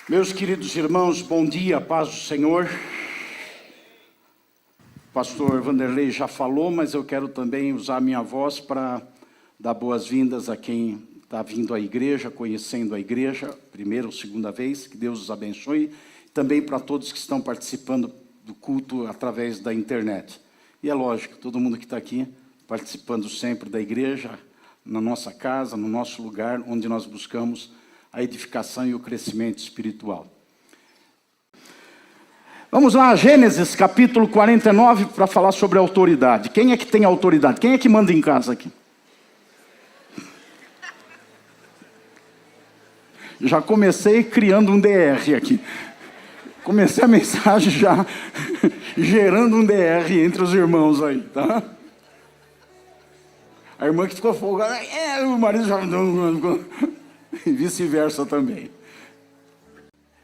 Meus queridos irmãos, bom dia, paz do Senhor. O pastor Vanderlei já falou, mas eu quero também usar minha voz para dar boas-vindas a quem está vindo à igreja, conhecendo a igreja, primeira ou segunda vez, que Deus os abençoe. Também para todos que estão participando do culto através da internet. E é lógico, todo mundo que está aqui, participando sempre da igreja, na nossa casa, no nosso lugar, onde nós buscamos a edificação e o crescimento espiritual. Vamos lá, Gênesis capítulo 49, para falar sobre autoridade. Quem é que tem autoridade? Quem é que manda em casa aqui? Já comecei criando um DR aqui. Comecei a mensagem já gerando um DR entre os irmãos aí, tá? A irmã que ficou folgada, o marido já... E vice-versa também.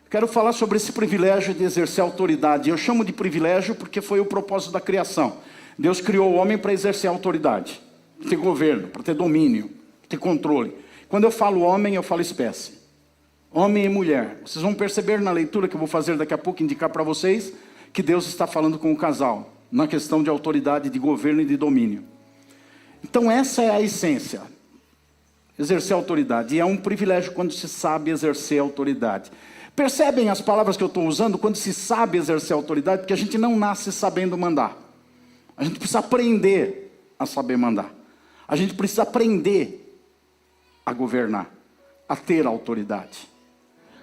Quero falar sobre esse privilégio de exercer autoridade. Eu chamo de privilégio porque foi o propósito da criação. Deus criou o homem para exercer autoridade, para ter governo, para ter domínio, para ter controle. Quando eu falo homem, eu falo espécie. Homem e mulher. Vocês vão perceber na leitura que eu vou fazer daqui a pouco, indicar para vocês, que Deus está falando com o casal, na questão de autoridade, de governo e de domínio. Então essa é a essência. Exercer autoridade. E é um privilégio quando se sabe exercer autoridade. Percebem as palavras que eu estou usando quando se sabe exercer autoridade? Porque a gente não nasce sabendo mandar. A gente precisa aprender a saber mandar. A gente precisa aprender a governar, a ter autoridade.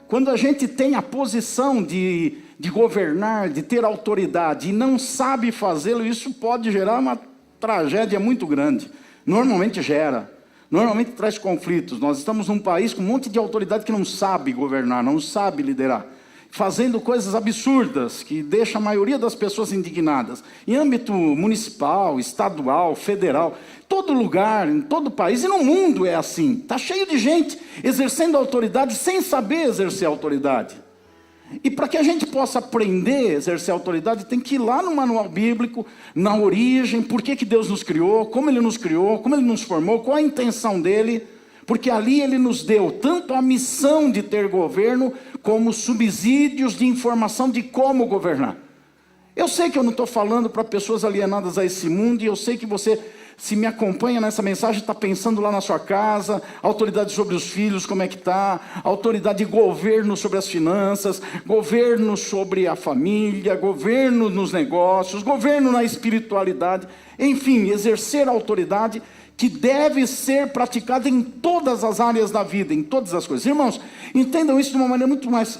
Quando a gente tem a posição de governar, de ter autoridade e não sabe fazê-lo, isso pode gerar uma tragédia muito grande. Normalmente gera. Normalmente traz conflitos. Nós estamos num país com um monte de autoridade que não sabe governar, não sabe liderar. Fazendo coisas absurdas que deixam a maioria das pessoas indignadas. Em âmbito municipal, estadual, federal, todo lugar, em todo país e no mundo é assim. Está cheio de gente exercendo autoridade sem saber exercer autoridade. E para que a gente possa aprender a exercer autoridade, tem que ir lá no manual bíblico, na origem, por que Deus nos criou, como Ele nos formou, qual a intenção dEle, porque ali Ele nos deu tanto a missão de ter governo, como subsídios de informação de como governar. Eu sei que eu não estou falando para pessoas alienadas a esse mundo, e eu sei que você, se me acompanha nessa mensagem, está pensando lá na sua casa, autoridade sobre os filhos, como é que está, autoridade de governo sobre as finanças, governo sobre a família, governo nos negócios, governo na espiritualidade, enfim, exercer a autoridade que deve ser praticada em todas as áreas da vida, em todas as coisas. Irmãos, entendam isso de uma maneira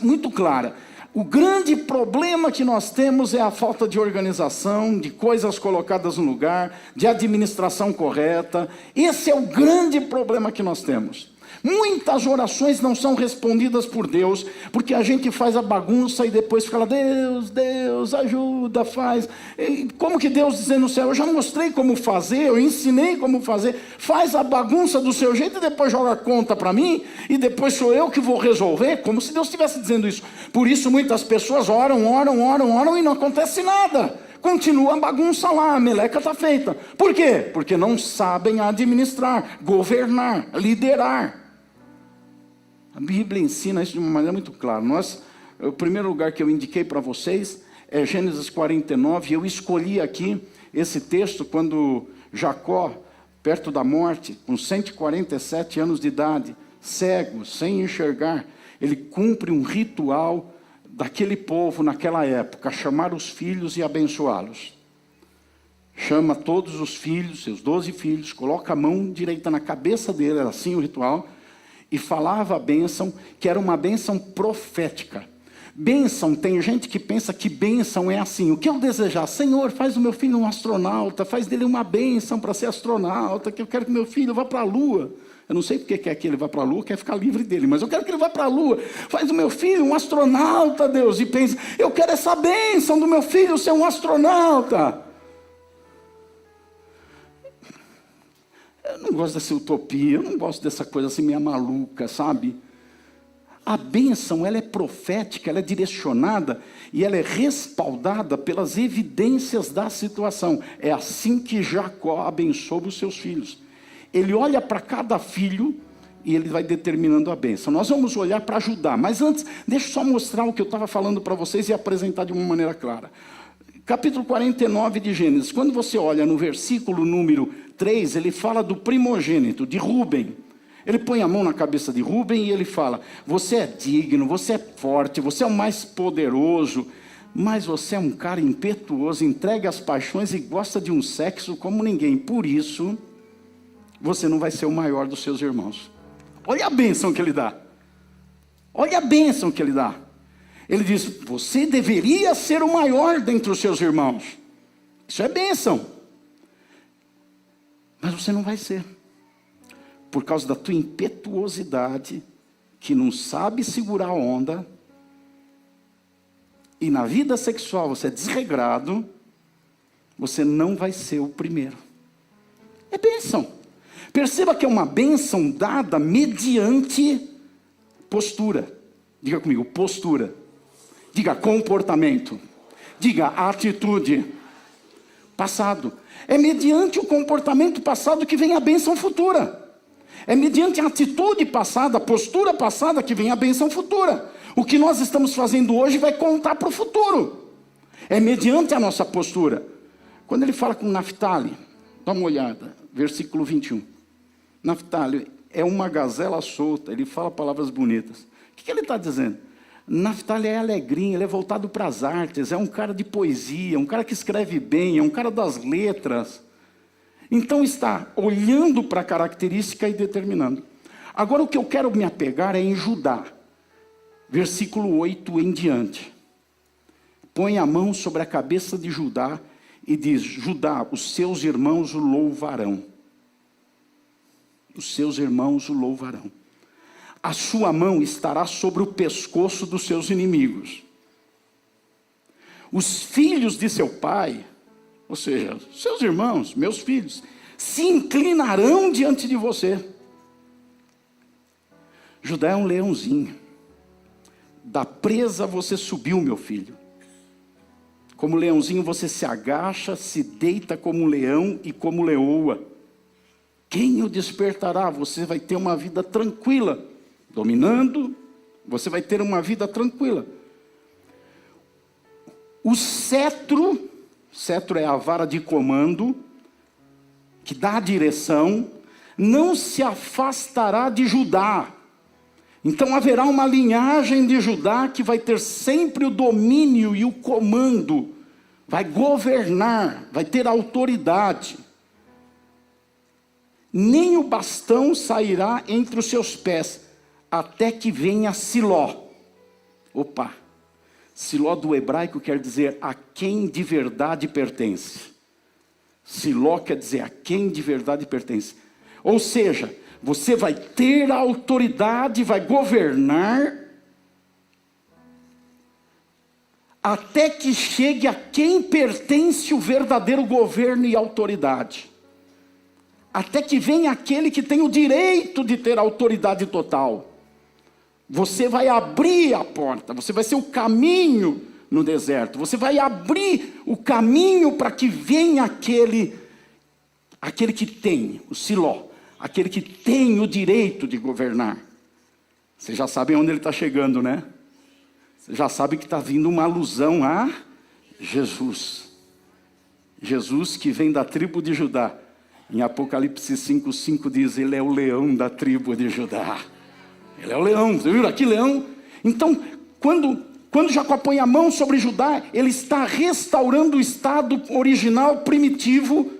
muito clara. O grande problema que nós temos é a falta de organização, de coisas colocadas no lugar, de administração correta. Esse é o grande problema que nós temos. Muitas orações não são respondidas por Deus, porque a gente faz a bagunça e depois fica lá, Deus, ajuda, faz. E como que Deus diz no céu, eu já mostrei como fazer, eu ensinei como fazer, faz a bagunça do seu jeito e depois joga a conta para mim, e depois sou eu que vou resolver, como se Deus estivesse dizendo isso. Por isso muitas pessoas oram e não acontece nada. Continua a bagunça lá, a meleca está feita. Por quê? Porque não sabem administrar, governar, liderar. A Bíblia ensina isso de uma maneira muito clara. O primeiro lugar que eu indiquei para vocês é Gênesis 49. Eu escolhi aqui esse texto quando Jacó, perto da morte, com 147 anos de idade, cego, sem enxergar, ele cumpre um ritual daquele povo naquela época, chamar os filhos e abençoá-los. Chama todos os filhos, seus 12 filhos, coloca a mão direita na cabeça dele, era assim o ritual, e falava a bênção, que era uma bênção profética. Bênção, tem gente que pensa que bênção é assim, o que eu desejar, Senhor, faz o meu filho um astronauta, faz dele uma bênção para ser astronauta, que eu quero que meu filho vá para a lua. Eu não sei porque quer que ele vá para a lua, quer ficar livre dele, mas eu quero que ele vá para a lua, faz do meu filho um astronauta, Deus, e pensa, eu quero essa bênção do meu filho ser um astronauta. Eu não gosto dessa utopia, eu não gosto dessa coisa assim meio maluca, sabe? A bênção, ela é profética, ela é direcionada e ela é respaldada pelas evidências da situação. É assim que Jacó abençoa os seus filhos. Ele olha para cada filho e ele vai determinando a bênção. Nós vamos olhar para Judá, mas antes, deixa eu só mostrar o que eu estava falando para vocês e apresentar de uma maneira clara. Capítulo 49 de Gênesis, quando você olha no versículo número 3, ele fala do primogênito, de Rúben. Ele põe a mão na cabeça de Rúben e ele fala: você é digno, você é forte, você é o mais poderoso, mas você é um cara impetuoso, entregue às paixões e gosta de um sexo como ninguém. Por isso, você não vai ser o maior dos seus irmãos. Olha a bênção que ele dá. Olha a bênção que ele dá. Ele diz: você deveria ser o maior dentre os seus irmãos. Isso é bênção. Mas você não vai ser. Por causa da tua impetuosidade, que não sabe segurar a onda, e na vida sexual você é desregrado, você não vai ser o primeiro. É bênção. Perceba que é uma bênção dada mediante postura. Diga comigo, postura. Diga comportamento. Diga atitude. Passado. É mediante o comportamento passado que vem a bênção futura. É mediante a atitude passada, a postura passada que vem a bênção futura. O que nós estamos fazendo hoje vai contar para o futuro. É mediante a nossa postura. Quando ele fala com Naftali, dá uma olhada, versículo 21. Naftali é uma gazela solta, ele fala palavras bonitas. O que ele está dizendo? Naftali é alegrinho, ele é voltado para as artes, é um cara de poesia, um cara que escreve bem, é um cara das letras. Então está olhando para a característica e determinando. Agora o que eu quero me apegar é em Judá. Versículo 8 em diante. Põe a mão sobre a cabeça de Judá e diz: Judá, os seus irmãos o louvarão. Os seus irmãos o louvarão. A sua mão estará sobre o pescoço dos seus inimigos. Os filhos de seu pai, ou seja, seus irmãos, meus filhos, se inclinarão diante de você. Judá é um leãozinho. Da presa você subiu, meu filho. Como leãozinho você se agacha, se deita como um leão e como leoa. Quem o despertará? Você vai ter uma vida tranquila. Dominando, você vai ter uma vida tranquila. O cetro é a vara de comando, que dá a direção, não se afastará de Judá. Então haverá uma linhagem de Judá que vai ter sempre o domínio e o comando, vai governar, vai ter autoridade. Nem o bastão sairá entre os seus pés, até que venha Siló. Opa! Siló do hebraico quer dizer a quem de verdade pertence. Siló quer dizer a quem de verdade pertence. Ou seja, você vai ter a autoridade, vai governar, até que chegue a quem pertence o verdadeiro governo e autoridade. Até que venha aquele que tem o direito de ter autoridade total. Você vai abrir a porta, você vai ser o caminho no deserto, você vai abrir o caminho para que venha aquele que tem, o Siló, aquele que tem o direito de governar. Vocês já sabem onde ele está chegando, né? Você já sabe que está vindo uma alusão a Jesus. Jesus que vem da tribo de Judá. Em Apocalipse 5:5 diz, ele é o leão da tribo de Judá. Ele é o leão, você viu aqui leão? Então, quando Jacó põe a mão sobre Judá, ele está restaurando o estado original, primitivo,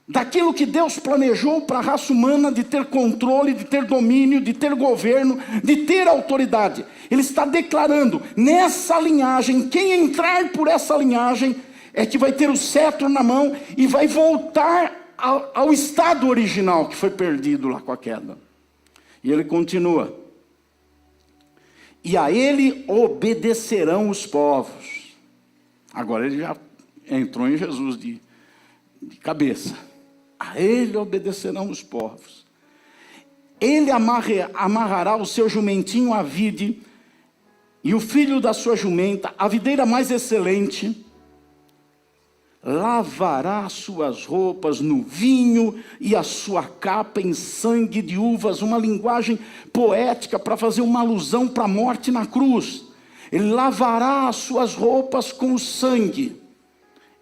daquilo que Deus planejou para a raça humana, de ter controle, de ter domínio, de ter governo, de ter autoridade. Ele está declarando, nessa linhagem, quem entrar por essa linhagem, é que vai ter o cetro na mão e vai voltar ao estado original que foi perdido lá com a queda. E ele continua. E a ele obedecerão os povos. Agora ele já entrou em Jesus de cabeça. A ele obedecerão os povos. Ele amarrará o seu jumentinho à vide, e o filho da sua jumenta, a videira mais excelente. lavará suas roupas no vinho e a sua capa em sangue de uvas. Uma linguagem poética para fazer uma alusão para a morte na cruz. Ele lavará as suas roupas com o sangue.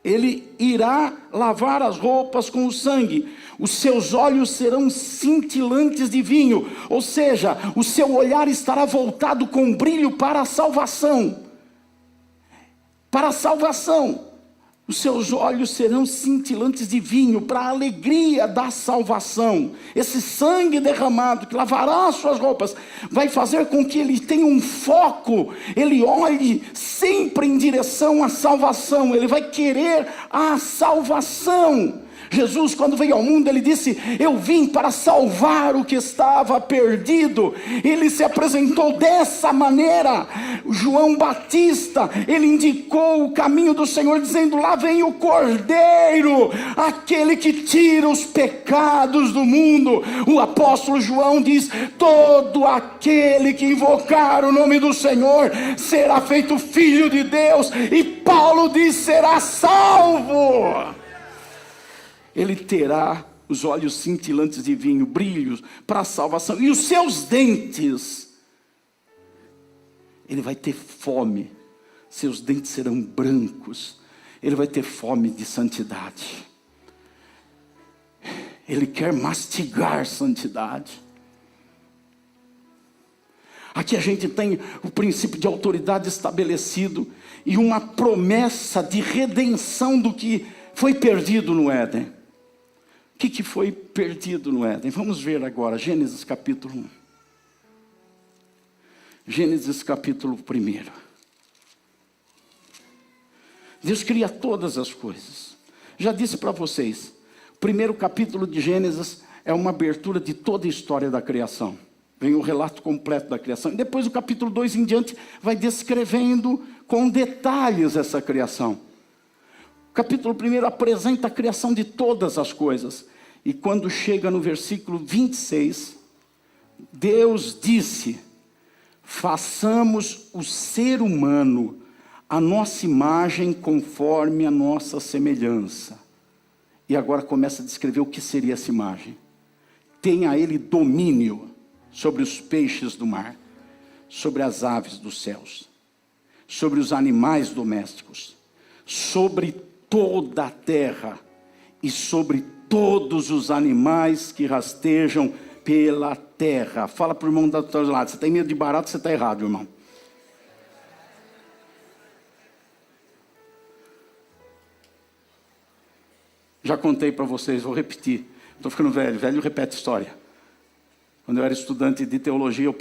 Ele irá lavar as roupas com o sangue. Os seus olhos serão cintilantes de vinho. Ou seja, o seu olhar estará voltado com brilho para a salvação. Para a salvação. Os seus olhos serão cintilantes de vinho, para a alegria da salvação. Esse sangue derramado, que lavará as suas roupas, vai fazer com que ele tenha um foco. Ele olhe sempre em direção à salvação. Ele vai querer a salvação. Jesus, quando veio ao mundo, ele disse: eu vim para salvar o que estava perdido. Ele se apresentou dessa maneira. João Batista, ele indicou o caminho do Senhor, dizendo: lá vem o Cordeiro, aquele que tira os pecados do mundo. O apóstolo João diz: todo aquele que invocar o nome do Senhor será feito filho de Deus. E Paulo diz: será salvo. Ele terá os olhos cintilantes de vinho, brilhos para a salvação. E os seus dentes, ele vai ter fome. Seus dentes serão brancos. Ele vai ter fome de santidade. Ele quer mastigar santidade. Aqui a gente tem o princípio de autoridade estabelecido e uma promessa de redenção do que foi perdido no Éden. O que foi perdido no Éden? Vamos ver agora, Gênesis capítulo 1. Gênesis capítulo 1. Deus cria todas as coisas. Já disse para vocês, o primeiro capítulo de Gênesis é uma abertura de toda a história da criação. Vem o relato completo da criação. E depois o capítulo 2 em diante vai descrevendo com detalhes essa criação. O capítulo 1 apresenta a criação de todas as coisas. E quando chega no versículo 26, Deus disse: façamos o ser humano a nossa imagem conforme a nossa semelhança. E agora começa a descrever o que seria essa imagem. Tenha ele domínio sobre os peixes do mar, sobre as aves dos céus, sobre os animais domésticos, sobre toda a terra e sobre todos os animais que rastejam pela terra. Fala para o irmão do outro lado: você tem medo de barato, você está errado, irmão. Já contei para vocês, vou repetir. Estou ficando velho, velho repete história. Quando eu era estudante de teologia, eu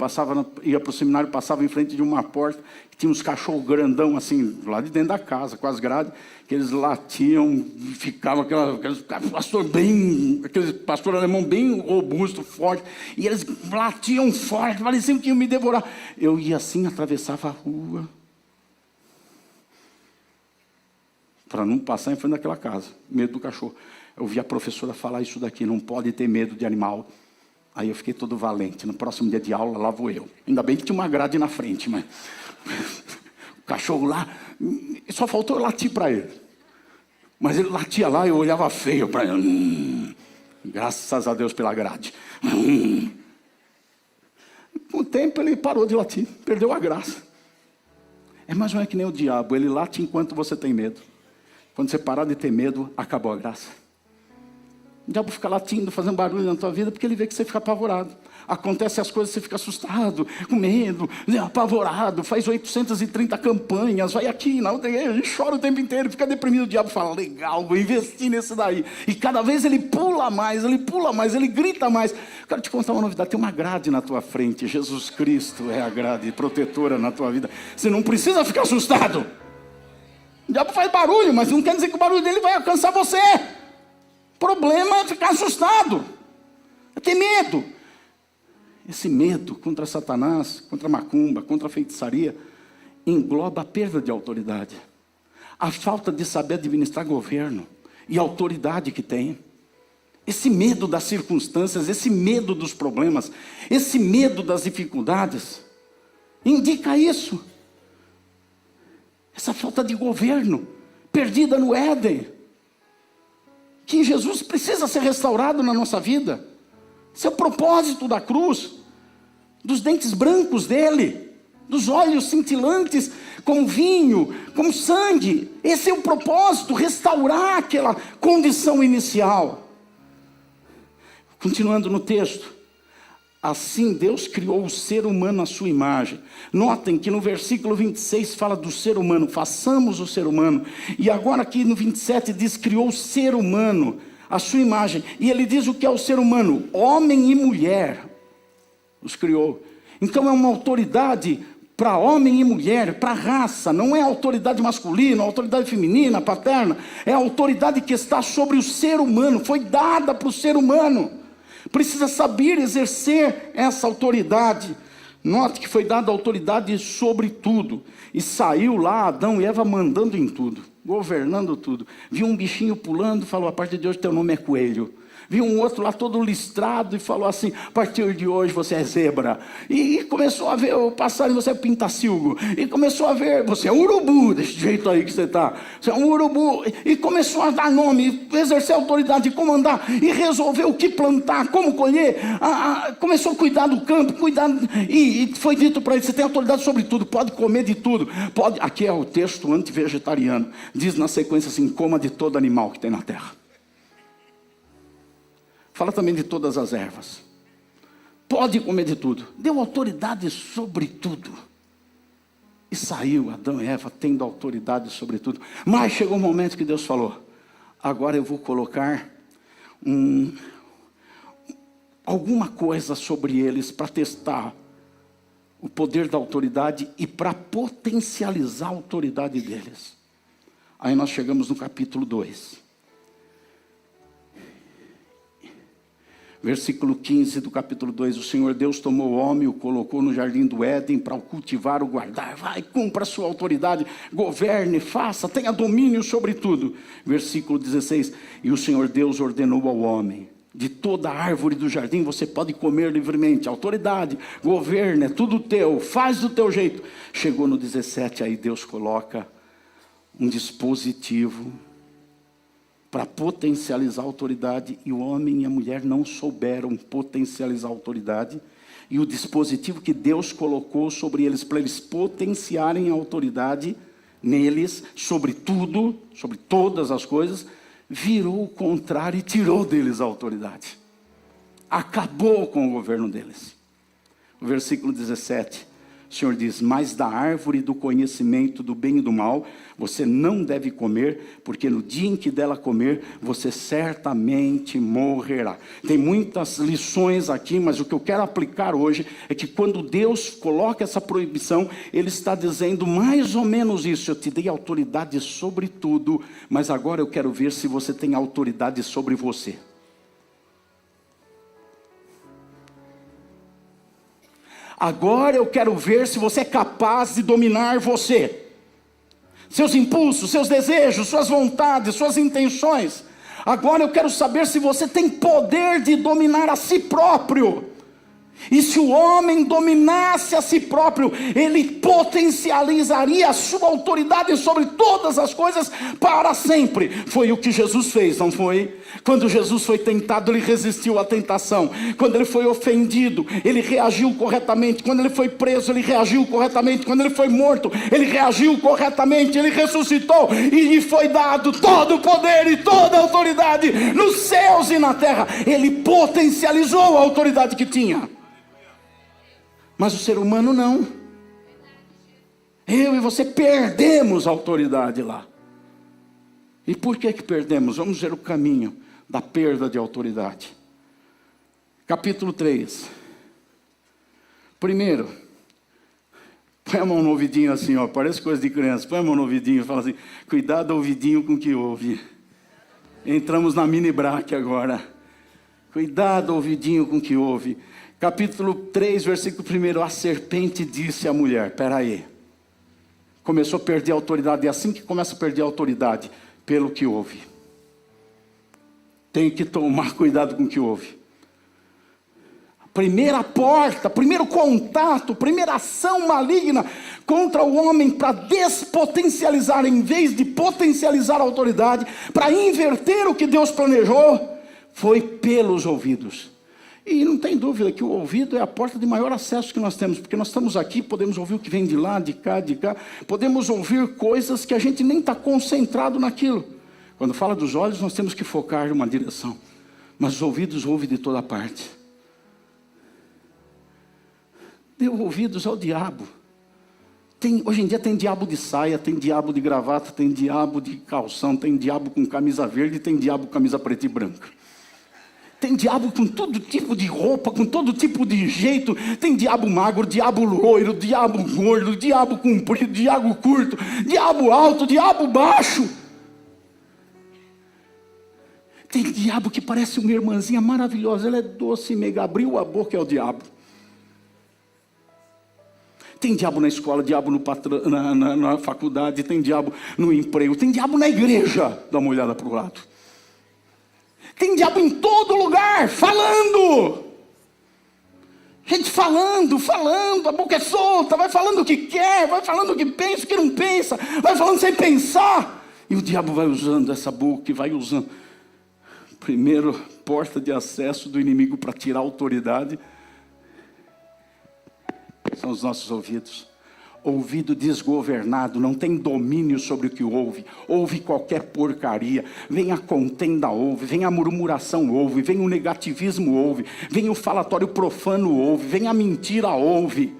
ia para o seminário, passava em frente de uma porta, que tinha uns cachorros grandão, assim, lá de dentro da casa, com as grades, que eles latiam, ficava aquele pastor alemão bem robusto, forte, e eles latiam forte, pareciam que iam me devorar. Eu ia assim, atravessava a rua, para não passar em frente daquela casa, medo do cachorro. Eu vi a professora falar isso daqui: não pode ter medo de animal. Aí eu fiquei todo valente. No próximo dia de aula, lá vou eu. Ainda bem que tinha uma grade na frente, mas o cachorro lá, só faltou eu latir para ele. Mas ele latia lá e eu olhava feio para ele. Graças a Deus pela grade. Com o tempo ele parou de latir, perdeu a graça. Mas não é que nem o diabo, ele late enquanto você tem medo. Quando você parar de ter medo, acabou a graça. O diabo fica latindo, fazendo barulho na tua vida, porque ele vê que você fica apavorado. Acontece as coisas, você fica assustado, com medo, apavorado, faz 830 campanhas, vai aqui na outra igreja, chora o tempo inteiro, fica deprimido. O diabo fala: legal, vou investir nesse daí. E cada vez ele pula mais, ele grita mais. Quero te contar uma novidade: tem uma grade na tua frente. Jesus Cristo é a grade protetora na tua vida. Você não precisa ficar assustado. O diabo faz barulho, mas não quer dizer que o barulho dele vai alcançar você. O problema é ficar assustado, é ter medo. Esse medo contra Satanás, contra a macumba, contra a feitiçaria, engloba a perda de autoridade, a falta de saber administrar governo e a autoridade que tem. Esse medo das circunstâncias, esse medo dos problemas, esse medo das dificuldades, indica isso. Essa falta de governo, perdida no Éden. que Jesus precisa ser restaurado na nossa vida. Esse é o propósito da cruz, dos dentes brancos dele, dos olhos cintilantes como vinho, como sangue. Esse é o propósito, restaurar aquela condição inicial. Continuando no texto. Assim Deus criou o ser humano à sua imagem. Notem que no versículo 26 fala do ser humano, façamos o ser humano. E agora aqui no 27 diz, criou o ser humano à sua imagem. E ele diz o que é o ser humano, homem e mulher, os criou. Então é uma autoridade para homem e mulher, para raça, não é autoridade masculina, autoridade feminina, paterna, é a autoridade que está sobre o ser humano, foi dada para o ser humano. Precisa saber exercer essa autoridade. Note que foi dada autoridade sobre tudo. E saiu lá Adão e Eva mandando em tudo, governando tudo. Viu um bichinho pulando e falou, a partir de hoje teu nome é coelho. Viu um outro lá todo listrado e falou assim, a partir de hoje você é zebra. E começou a ver o passarinho, você é pintacilgo. E começou a ver, você é urubu, desse jeito aí que você está. Você é um urubu. E começou a dar nome, exercer autoridade, comandar. E resolver o que plantar, como colher. Começou a cuidar do campo, e foi dito para ele, você tem autoridade sobre tudo, pode comer de tudo. Pode, aqui é o texto anti-vegetariano. Diz na sequência assim, coma de todo animal que tem na terra. Fala também de todas as ervas. Pode comer de tudo. Deu autoridade sobre tudo. E saiu Adão e Eva tendo autoridade sobre tudo. Mas chegou um momento que Deus falou, agora eu vou colocar alguma coisa sobre eles para testar o poder da autoridade e para potencializar a autoridade deles. Aí nós chegamos no capítulo 2. Versículo 15 do capítulo 2, o Senhor Deus tomou o homem e o colocou no jardim do Éden para o cultivar, o guardar. Vai, cumpra a sua autoridade, governe, faça, tenha domínio sobre tudo. Versículo 16, e o Senhor Deus ordenou ao homem, de toda árvore do jardim você pode comer livremente, autoridade, governe, é tudo teu, faz do teu jeito. Chegou no 17, aí Deus coloca um dispositivo para potencializar a autoridade, e o homem e a mulher não souberam potencializar a autoridade, e o dispositivo que Deus colocou sobre eles, para eles potenciarem a autoridade neles, sobre tudo, sobre todas as coisas, virou o contrário e tirou deles a autoridade. Acabou com o governo deles. O versículo 17, o Senhor diz, mas da árvore do conhecimento do bem e do mal, você não deve comer, porque no dia em que dela comer, você certamente morrerá. Tem muitas lições aqui, mas o que eu quero aplicar hoje, é que quando Deus coloca essa proibição, Ele está dizendo mais ou menos isso, eu te dei autoridade sobre tudo, mas agora eu quero ver se você tem autoridade sobre você. Agora eu quero ver se você é capaz de dominar você. Seus impulsos, seus desejos, suas vontades, suas intenções. Agora eu quero saber se você tem poder de dominar a si próprio. E se o homem dominasse a si próprio, ele potencializaria a sua autoridade sobre todas as coisas para sempre. Foi o que Jesus fez, não foi? Quando Jesus foi tentado, ele resistiu à tentação. Quando ele foi ofendido, ele reagiu corretamente. Quando ele foi preso, ele reagiu corretamente. Quando ele foi morto, ele reagiu corretamente. Ele ressuscitou e lhe foi dado todo o poder e toda a autoridade nos céus e na terra. Ele potencializou a autoridade que tinha. Mas o ser humano não. Eu e você perdemos a autoridade lá. E por que perdemos? Vamos ver o caminho da perda de autoridade. Capítulo 3. Primeiro, põe a mão no ouvidinho assim, ó, parece coisa de criança. Põe a mão no ouvidinho e fala assim, cuidado ouvidinho com o que ouve. Entramos na mini braque agora. Cuidado ouvidinho com o que ouve. Capítulo 3, versículo 1, a serpente disse à mulher, espera aí, começou a perder a autoridade, é assim que começa a perder a autoridade, pelo que ouve. Tem que tomar cuidado com o que ouve. Primeira porta, primeiro contato, primeira ação maligna contra o homem para despotencializar, em vez de potencializar a autoridade, para inverter o que Deus planejou, foi pelos ouvidos. E não tem dúvida que o ouvido é a porta de maior acesso que nós temos, porque nós estamos aqui, podemos ouvir o que vem de lá, de cá, podemos ouvir coisas que a gente nem está concentrado naquilo. Quando fala dos olhos, nós temos que focar em uma direção, mas os ouvidos ouvem de toda parte. Deu ouvidos ao diabo. Hoje em dia tem diabo de saia, tem diabo de gravata, tem diabo de calção, tem diabo com camisa verde, tem diabo com camisa preta e branca. Tem diabo com todo tipo de roupa, com todo tipo de jeito. Tem diabo magro, diabo loiro, diabo gordo, diabo comprido, diabo curto, diabo alto, diabo baixo. Tem diabo que parece uma irmãzinha maravilhosa, ela é doce e meiga, abriu a boca é o diabo. Tem diabo na escola, diabo na faculdade, tem diabo no emprego, tem diabo na igreja. Dá uma olhada para o lado. Tem diabo em todo lugar, falando. Gente falando, a boca é solta, vai falando o que quer, vai falando o que pensa, o que não pensa, vai falando sem pensar. E o diabo vai usando essa boca e vai usando. Primeiro, porta de acesso do inimigo para tirar a autoridade são os nossos ouvidos. Ouvido desgovernado, não tem domínio sobre o que ouve, ouve qualquer porcaria, vem a contenda ouve, vem a murmuração ouve, vem o negativismo ouve, vem o falatório profano ouve, vem a mentira ouve,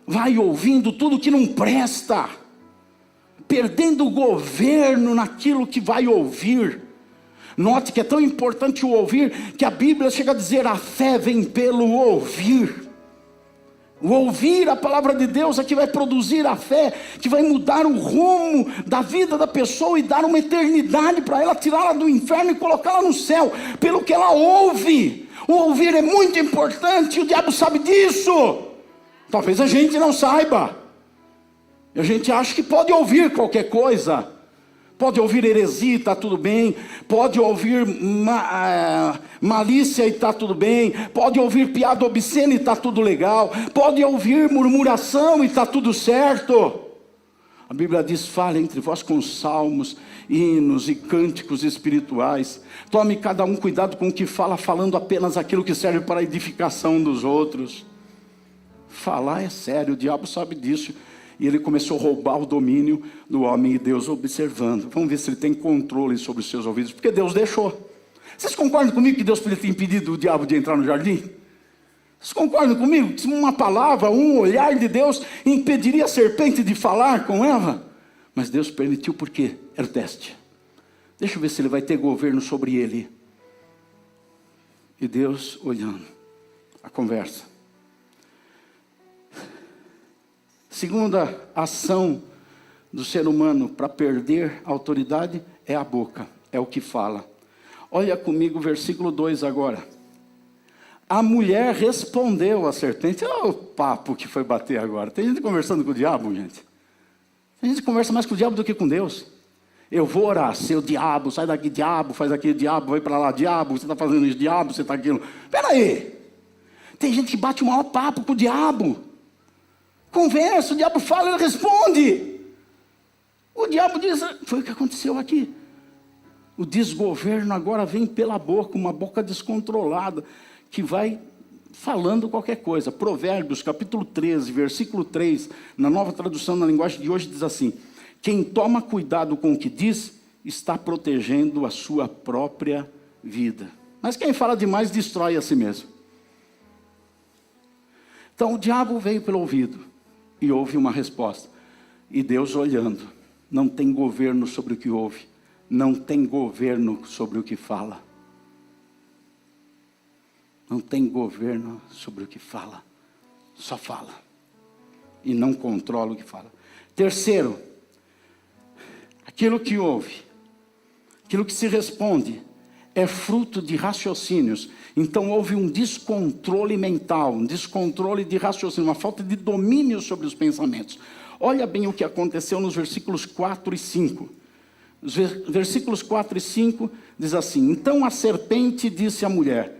vai ouvindo tudo que não presta, perdendo o governo naquilo que vai ouvir. Note que é tão importante o ouvir, que a Bíblia chega a dizer, a fé vem pelo ouvir. O ouvir a palavra de Deus é que vai produzir a fé, que vai mudar o rumo da vida da pessoa e dar uma eternidade para ela, tirá-la do inferno e colocá-la no céu, pelo que ela ouve. O ouvir é muito importante, e o diabo sabe disso. Talvez a gente não saiba. A gente acha que pode ouvir qualquer coisa. Pode ouvir heresia e está tudo bem. Pode ouvir malícia e está tudo bem. Pode ouvir piada obscena e está tudo legal. Pode ouvir murmuração e está tudo certo. A Bíblia diz, fale entre vós com salmos, hinos e cânticos espirituais. Tome cada um cuidado com o que fala, falando apenas aquilo que serve para a edificação dos outros. Falar é sério, o diabo sabe disso. E ele começou a roubar o domínio do homem, e Deus observando. Vamos ver se ele tem controle sobre os seus ouvidos, porque Deus deixou. Vocês concordam comigo que Deus podia ter impedido o diabo de entrar no jardim? Vocês concordam comigo que uma palavra, um olhar de Deus impediria a serpente de falar com Eva? Mas Deus permitiu porque era o teste. Deixa eu ver se ele vai ter governo sobre ele. E Deus olhando a conversa. Segunda ação do ser humano para perder a autoridade é a boca, é o que fala. Olha comigo o versículo 2 agora. A mulher respondeu à serpente. Olha o papo que foi bater agora. Tem gente conversando com o diabo, gente. Tem gente que conversa mais com o diabo do que com Deus. Eu vou orar, seu diabo, sai daqui, diabo, faz aquilo, diabo, vai para lá, diabo, você está fazendo isso, diabo, você está aquilo. Espera aí. Tem gente que bate o maior papo com o diabo. Conversa, o diabo fala, ele responde. O diabo diz, foi o que aconteceu aqui. O desgoverno agora vem pela boca, uma boca descontrolada, que vai falando qualquer coisa. Provérbios, capítulo 13, versículo 3, na nova tradução, na linguagem de hoje, diz assim: quem toma cuidado com o que diz, está protegendo a sua própria vida. Mas quem fala demais, destrói a si mesmo. Então o diabo veio pelo ouvido. E houve uma resposta. E Deus olhando. Não tem governo sobre o que ouve. Não tem governo sobre o que fala. Não tem governo sobre o que fala. Só fala. E não controla o que fala. Terceiro, aquilo que ouve, aquilo que se responde, é fruto de raciocínios. Então houve um descontrole mental, um descontrole de raciocínio, uma falta de domínio sobre os pensamentos. Olha bem o que aconteceu nos versículos 4 e 5. Os versículos 4 e 5 diz assim: então a serpente disse à mulher,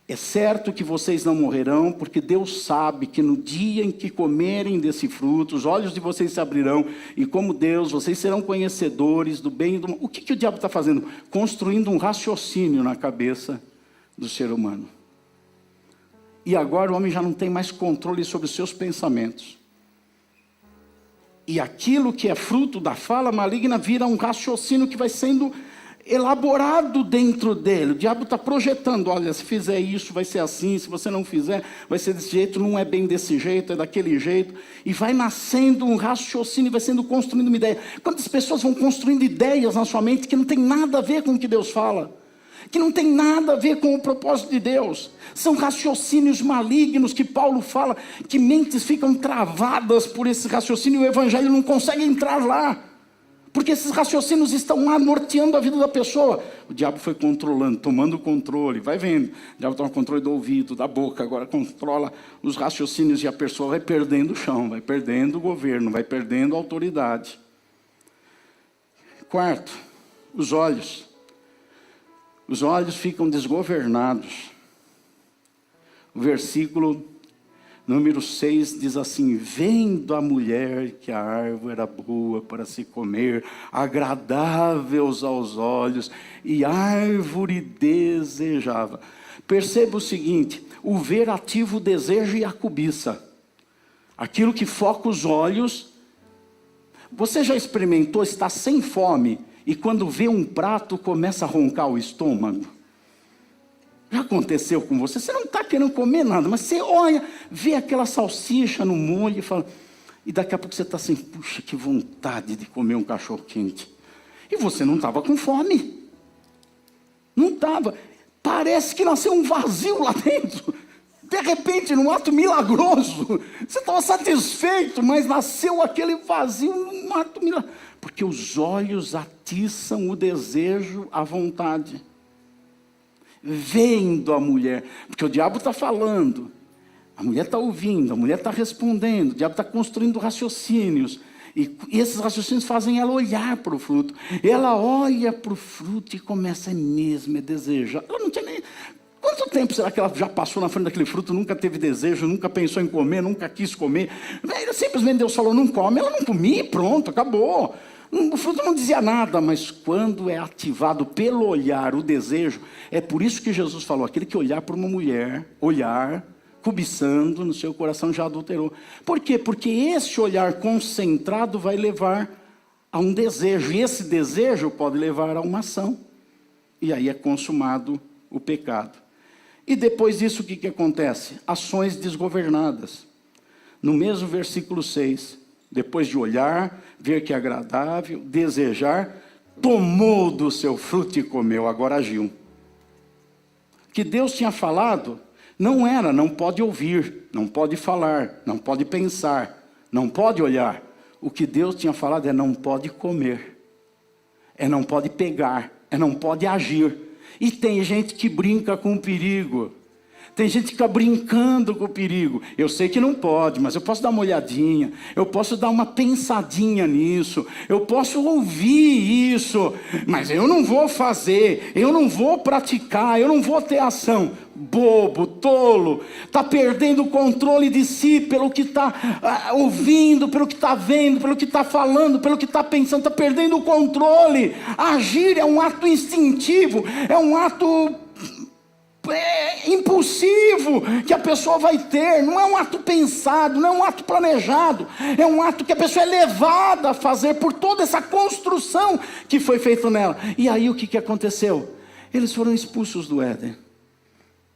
É certo que vocês não morrerão, porque Deus sabe que no dia em que comerem desse fruto, os olhos de vocês se abrirão, e como Deus, vocês serão conhecedores do bem e do mal. O que o diabo está fazendo? Construindo um raciocínio na cabeça do ser humano. E agora o homem já não tem mais controle sobre os seus pensamentos. E aquilo que é fruto da fala maligna vira um raciocínio que vai sendo elaborado dentro dele. O diabo está projetando, olha, se fizer isso vai ser assim, se você não fizer vai ser desse jeito, não é bem desse jeito, é daquele jeito. E vai nascendo um raciocínio, vai sendo construindo uma ideia. Quantas pessoas vão construindo ideias na sua mente que não tem nada a ver com o que Deus fala? Que não tem nada a ver com o propósito de Deus. São raciocínios malignos que Paulo fala, que mentes ficam travadas por esse raciocínio e o evangelho não consegue entrar lá. Porque esses raciocínios estão lá norteando a vida da pessoa. O diabo foi controlando, tomando o controle, vai vendo. O diabo toma controle do ouvido, da boca, agora controla os raciocínios e a pessoa vai perdendo o chão, vai perdendo o governo, vai perdendo a autoridade. Quarto, os olhos. Os olhos ficam desgovernados. O versículo número 6 diz assim: vendo a mulher que a árvore era boa para se comer, agradáveis aos olhos, e árvore desejável. Perceba o seguinte: o ver ativa o desejo e a cobiça. Aquilo que foca os olhos. Você já experimentou estar sem fome e quando vê um prato começa a roncar o estômago? Já aconteceu com você? Você não está querendo comer nada, mas você olha, vê aquela salsicha no molho e fala... E daqui a pouco você está assim, puxa, que vontade de comer um cachorro quente. E você não estava com fome. Não estava. Parece que nasceu um vazio lá dentro. De repente, num ato milagroso, você estava satisfeito, mas nasceu aquele vazio num ato milagroso. Porque os olhos atiçam o desejo, a vontade. Vendo a mulher, porque o diabo está falando, a mulher está ouvindo, a mulher está respondendo, o diabo está construindo raciocínios, e esses raciocínios fazem ela olhar para o fruto. Ela olha para o fruto e começa mesmo a desejar. Ela não tinha nem... Quanto tempo será que ela já passou na frente daquele fruto, nunca teve desejo, nunca pensou em comer, nunca quis comer? Simplesmente Deus falou, não come, ela não comia e pronto, acabou. O fruto não dizia nada, mas quando é ativado pelo olhar, o desejo, é por isso que Jesus falou, aquele que olhar para uma mulher, olhar, cobiçando no seu coração já adulterou. Por quê? Porque esse olhar concentrado vai levar a um desejo, e esse desejo pode levar a uma ação, e aí é consumado o pecado. E depois disso o que acontece? Ações desgovernadas. No mesmo versículo 6, depois de olhar, ver que é agradável, desejar, tomou do seu fruto e comeu, agora agiu. Que Deus tinha falado, não era, não pode ouvir, não pode falar, não pode pensar, não pode olhar. O que Deus tinha falado é não pode comer, é não pode pegar, é não pode agir. E tem gente que brinca com o perigo. Tem gente que fica brincando com o perigo. Eu sei que não pode, mas eu posso dar uma olhadinha. Eu posso dar uma pensadinha nisso. Eu posso ouvir isso. Mas eu não vou fazer. Eu não vou praticar. Eu não vou ter ação. Bobo, tolo. Está perdendo o controle de si pelo que está ouvindo, pelo que está vendo, pelo que está falando, pelo que está pensando. Está perdendo o controle. Agir é um ato instintivo. É um ato... impulsivo que a pessoa vai ter, não é um ato pensado, não é um ato planejado, é um ato que a pessoa é levada a fazer por toda essa construção que foi feita nela. E aí o que aconteceu? Eles foram expulsos do Éden.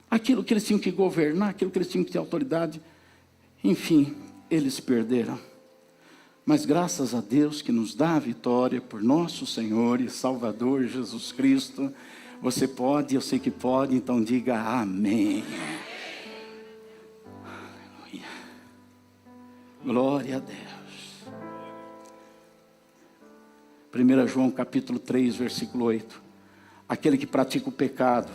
Aquilo que eles tinham que governar, aquilo que eles tinham que ter autoridade, enfim, eles perderam. Mas graças a Deus que nos dá a vitória por nosso Senhor e Salvador Jesus Cristo. Você pode, eu sei que pode, então diga amém. Aleluia. Glória a Deus. 1 João capítulo 3, versículo 8. Aquele que pratica o pecado,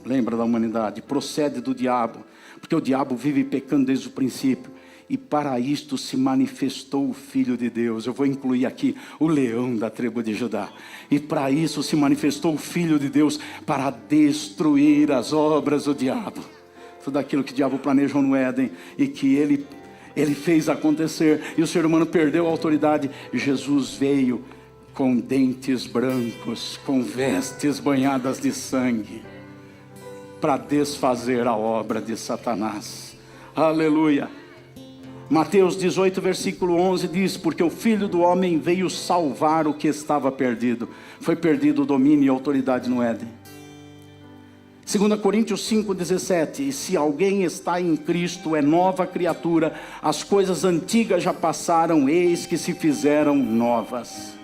lembra da humanidade, procede do diabo, porque o diabo vive pecando desde o princípio. E para isto se manifestou o Filho de Deus. Eu vou incluir aqui o leão da tribo de Judá. E para isso se manifestou o Filho de Deus, para destruir as obras do diabo. tudo aquilo que o diabo planejou no Éden e que ele fez acontecer, e o ser humano perdeu a autoridade. Jesus veio com dentes brancos, com vestes banhadas de sangue, para desfazer a obra de Satanás. Aleluia. Mateus 18, versículo 11 diz: porque o Filho do Homem veio salvar o que estava perdido. Foi perdido o domínio e a autoridade no Éden. 2 Coríntios 5, 17: e se alguém está em Cristo, é nova criatura, as coisas antigas já passaram, eis que se fizeram novas.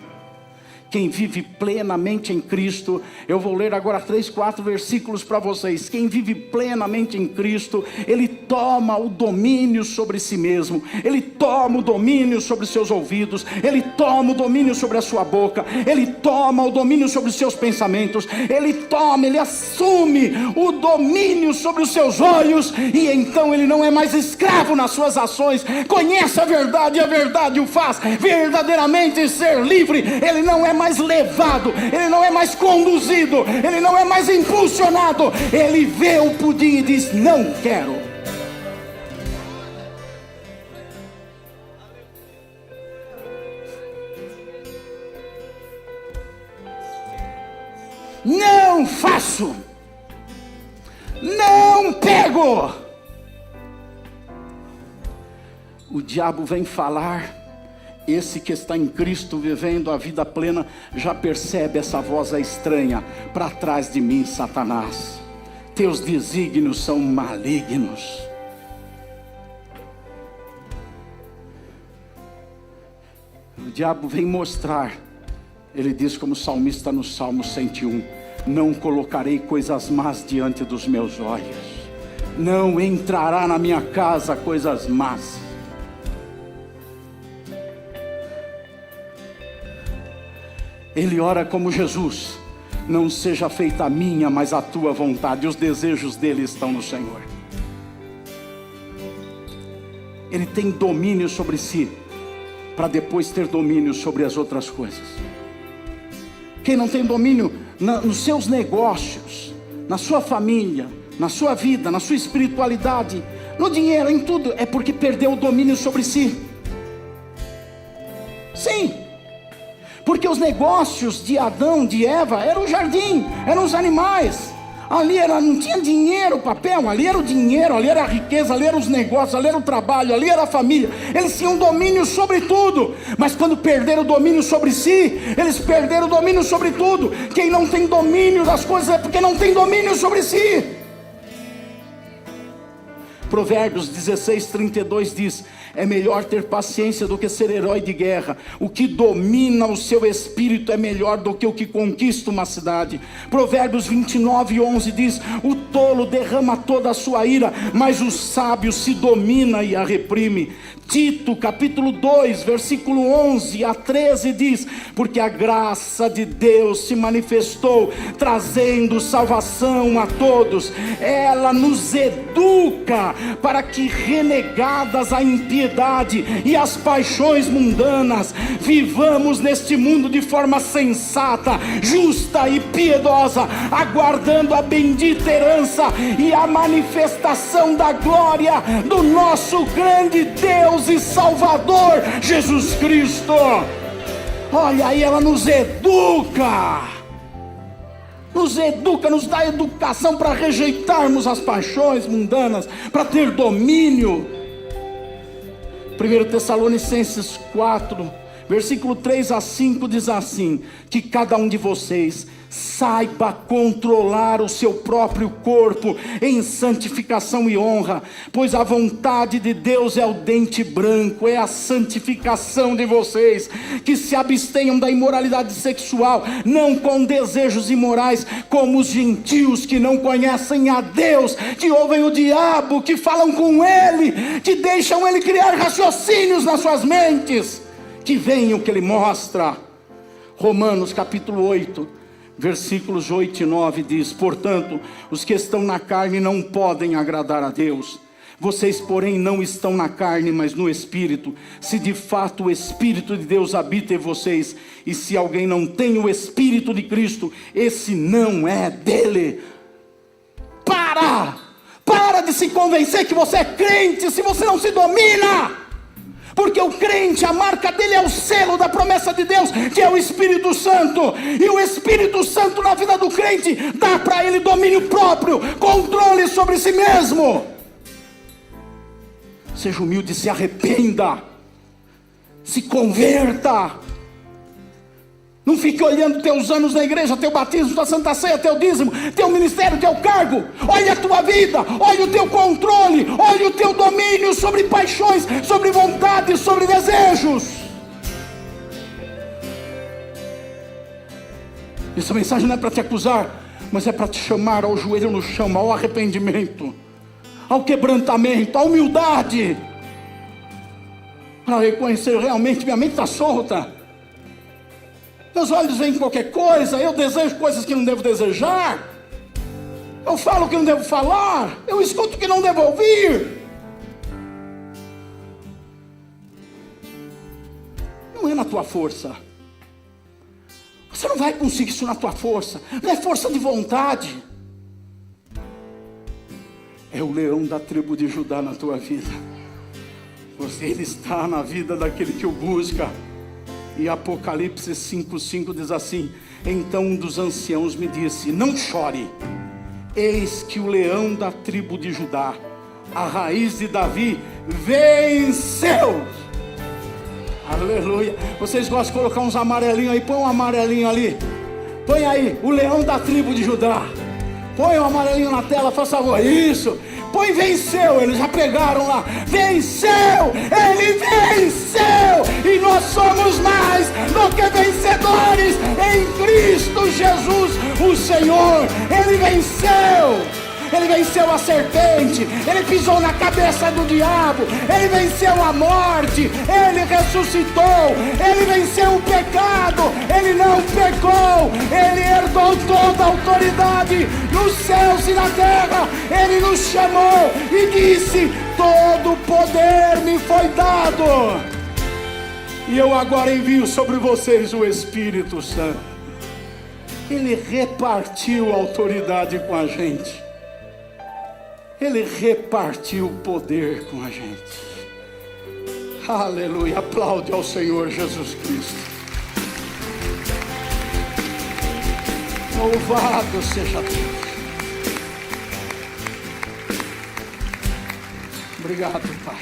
Quem vive plenamente em Cristo, eu vou ler agora 3, 4 versículos para vocês. Quem vive plenamente em Cristo, ele toma o domínio sobre si mesmo, ele toma o domínio sobre seus ouvidos, ele toma o domínio sobre a sua boca, ele toma o domínio sobre os seus pensamentos, ele assume o domínio sobre os seus olhos, e então ele não é mais escravo nas suas ações. Conhece a verdade e a verdade o faz verdadeiramente ser livre. Ele não é mais levado, ele não é mais conduzido, ele não é mais impulsionado. Ele vê o pudim e diz: não quero. Não faço, não pego. O diabo vem falar. Esse que está em Cristo, vivendo a vida plena, já percebe essa voz estranha: para trás de mim, Satanás, teus desígnios são malignos. O diabo vem mostrar. Ele diz, como salmista no Salmo 101: não colocarei coisas más diante dos meus olhos, não entrará na minha casa coisas más. Ele ora como Jesus: não seja feita a minha, mas a tua vontade. Os desejos dele estão no Senhor. Ele tem domínio sobre si, para depois ter domínio sobre as outras coisas. Quem não tem domínio nos seus negócios, na sua família, na sua vida, na sua espiritualidade, no dinheiro, em tudo, é porque perdeu o domínio sobre si. Sim. Porque os negócios de Adão, de Eva, eram o jardim, eram os animais. Ali não tinha dinheiro, papel, ali era o dinheiro, ali era a riqueza, ali eram os negócios, ali era o trabalho, ali era a família. Eles tinham domínio sobre tudo. Mas quando perderam o domínio sobre si, eles perderam o domínio sobre tudo. Quem não tem domínio das coisas é porque não tem domínio sobre si. Provérbios 16, 32 diz: é melhor ter paciência do que ser herói de guerra. O que domina o seu espírito é melhor do que o que conquista uma cidade. Provérbios 29, 11 diz: o tolo derrama toda a sua ira, mas o sábio se domina e a reprime. Tito capítulo 2, versículo 11 a 13 diz: porque a graça de Deus se manifestou, trazendo salvação a todos. Ela nos educa para que, renegadas a impiedade e as paixões mundanas, vivamos neste mundo de forma sensata, justa e piedosa, aguardando a bendita herança e a manifestação da glória do nosso grande Deus e Salvador, Jesus Cristo. Olha aí, ela nos educa, nos dá educação para rejeitarmos as paixões mundanas, para ter domínio. 1 Tessalonicenses 4, versículo 3 a 5 diz assim: que cada um de vocês saiba controlar o seu próprio corpo em santificação e honra, pois a vontade de Deus é o dente branco, é a santificação de vocês, que se abstenham da imoralidade sexual, não com desejos imorais, como os gentios que não conhecem a Deus, que ouvem o diabo, que falam com ele, que deixam ele criar raciocínios nas suas mentes, que veem o que ele mostra. Romanos capítulo 8, versículos 8 e 9 diz: portanto, os que estão na carne não podem agradar a Deus. Vocês, porém, não estão na carne, mas no Espírito, se de fato o Espírito de Deus habita em vocês. E se alguém não tem o Espírito de Cristo, esse não é dele. Para! Para de se convencer que você é crente se você não se domina. Porque o crente, a marca dele é o selo da promessa de Deus, que é o Espírito Santo. E o Espírito Santo na vida do crente dá para ele domínio próprio, controle sobre si mesmo. Seja humilde, se arrependa, se converta. Não fique olhando teus anos na igreja, teu batismo, tua santa ceia, teu dízimo, teu ministério, teu cargo. Olha a tua vida, olha o teu controle, olha o teu domínio sobre paixões, sobre vontades, sobre desejos. Essa mensagem não é para te acusar, mas é para te chamar ao joelho no chão, ao arrependimento, ao quebrantamento, à humildade, para reconhecer realmente: minha mente está solta, meus olhos veem qualquer coisa, eu desejo coisas que não devo desejar, eu falo o que não devo falar, eu escuto o que não devo ouvir. Não é na tua força, você não vai conseguir isso na tua força, não é força de vontade, é o leão da tribo de Judá na tua vida. Ele está na vida daquele que o busca. E Apocalipse 5:5 diz assim: então um dos anciãos me disse: não chore, eis que o leão da tribo de Judá, a raiz de Davi, venceu. Aleluia. Vocês gostam de colocar uns amarelinhos aí? Põe um amarelinho ali, põe aí, o leão da tribo de Judá. Põe um amarelinho na tela, faça favor. Isso. Põe venceu, eles já pegaram lá. Venceu, ele venceu. E nós somos mais do que vencedores em Cristo Jesus, o Senhor. Ele venceu. Ele venceu a serpente, ele pisou na cabeça do diabo, ele venceu a morte, ele ressuscitou, ele venceu o pecado, ele não pecou, ele herdou toda a autoridade nos céus e na terra. Ele nos chamou e disse: todo o poder me foi dado, e eu agora envio sobre vocês o Espírito Santo. Ele repartiu a autoridade com a gente. Ele repartiu o poder com a gente. Aleluia. Aplaude ao Senhor Jesus Cristo. Louvado seja Deus. Obrigado, Pai.